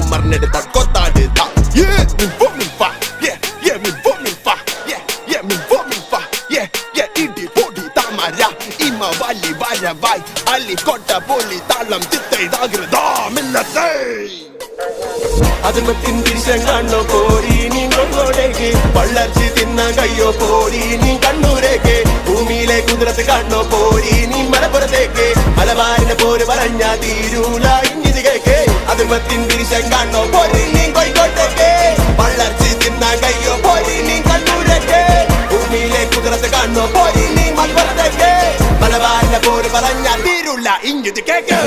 ഉമ്മറിനെടുത്ത കൊത്താട് ഇടി പൊടി താമര ഇമ വലി വരവായി അലി കൊട്ട പൊലി താളം ചിത്തൈതാകൃതാമില്ലത്തെ അതുമത്തിൻ ദിശം കാണോ പോരി നീ കൊണ്ടോടേക്ക് വളർച്ചി തിന്ന കയ്യോ പോരി നീ കണ്ണൂരേക്ക് ഭൂമിയിലെ കുതിരത്ത് കാണോ പോരി നീ മലപ്പുറത്തേക്ക് മലബാറിന്റെ പോര് പറഞ്ഞ തീരൂല ഇഞ്ഞിത് കേക്ക് അതുമത്തിൻ ദിശം കാണോ പോരി നീ കോഴിക്കോട്ടേക്ക് വളർച്ചി തിന്ന കയ്യോ പോരി നീ കണ്ണൂരേക്ക് ഭൂമിയിലെ കുതിരത്ത് കാണോ പോരി നീ മലപ്പുറത്തേക്ക് മലബാറിന്റെ പോര് പറഞ്ഞ തീരൂല ഇഞ്ഞിത് കേക്ക്